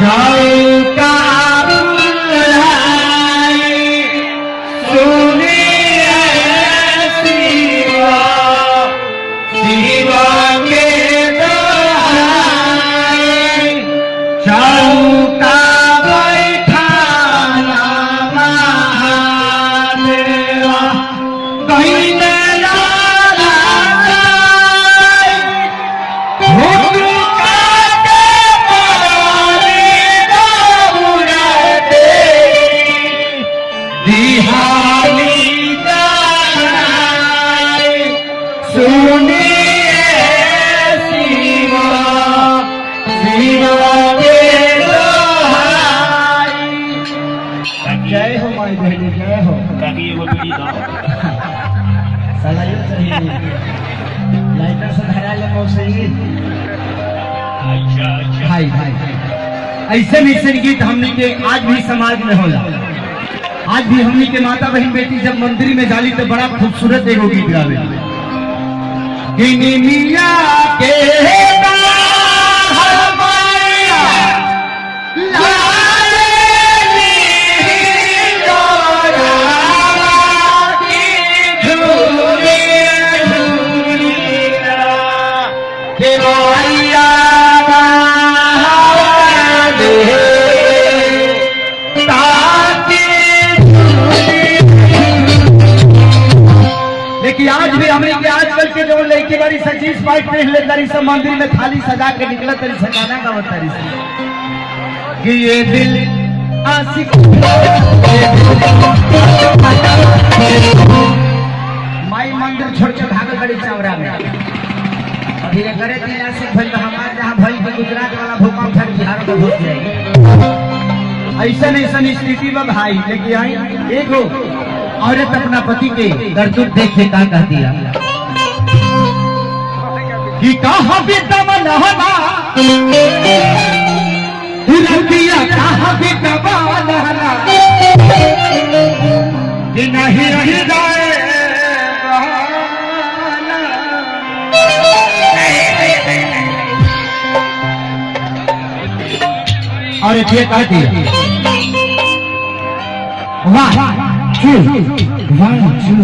चौका ऐसे गीत हमनी के आज भी समाज में होला। आज भी हमनी के माता बहन बेटी जब मंदिर में जाली तो बड़ा खूबसूरत एगो गीत गावे मिया के आज भी हमें के आजकल के जो लड़के बारी सचीज पाइप पहन ले तारी सब मंदिर में थाली सजा के निकला तारी सजाना का बतारी कि ये दिल आशिक माई मंदिर छोड़ के भागल बड़ी चावरा में अभी करे दिल आशिक भइल हमार जहां भइल के गुजरात वाला भूकंप था बिहार में हो जाएगी। ऐसा स्थिति में भाई लेकिन आई एगो औरत अपना पति के करतूत देखे का कहती है कि कहाँ भी दमन होना कहाँ भी दमन होना कि नहीं रही जाए और ये कहती है वाह 1, 2,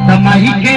तमाही के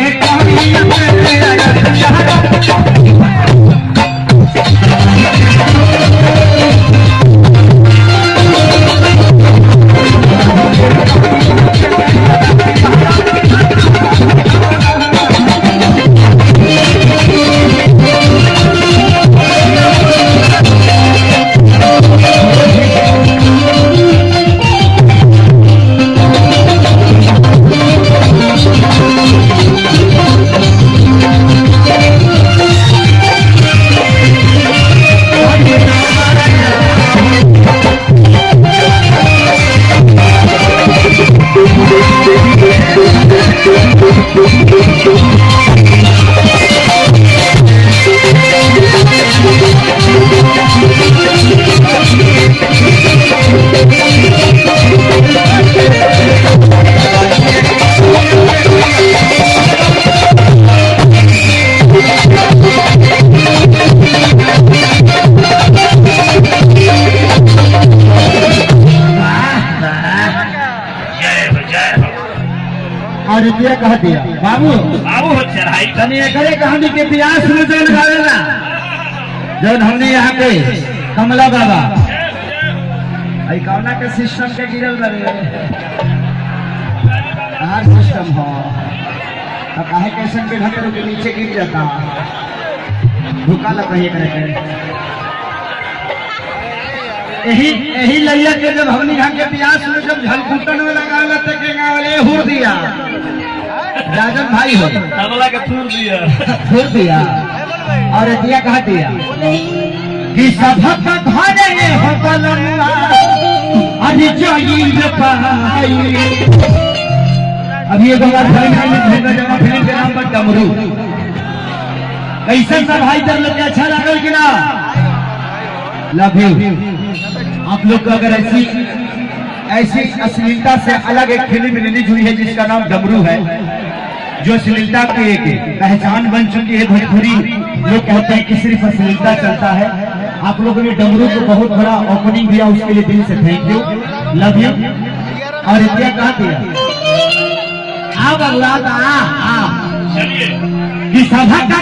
और ये कह दिया बाबू बाबू चढ़ाई तनी एकरे कहानी के प्यास में जो लगावेला जब हमने यहाँ पे कमला बाबा आई कौना के सिस्टम के गिरल रहे यार सिस्टम हो तो काहे कैसे पे घंटे के नीचे गिर जाता धोखा लग रही है। यही लैया के जब हमनी ढंग के प्यास में जब झलकुटन में लगा लेते के गावले हुर दिया राजन भाई हो तबला के फूल दिया और दिया कहा दिया कि सभक घरे हो बलनुआ अरे जाई पाई। अभी एक बार फिल्म के नाम पर डमरू कैसे सब भाई जब लोग अच्छा लगल कि ना लव यू। आप लोग को अगर ऐसी अश्लीलता से अलग एक फिल्म रिलीज हुई है जिसका नाम डमरू है, जो अश्लीलता की एक पहचान बन चुकी है भोजपुरी। लोग कहते हैं कि सिर्फ अश्लीलता चलता है। आप लोगों ने डमरू को बहुत बड़ा ओपनिंग दिया, उसके लिए दिल से थैंक यू, लव यू। और क्या कहा दिया आप कि सभा का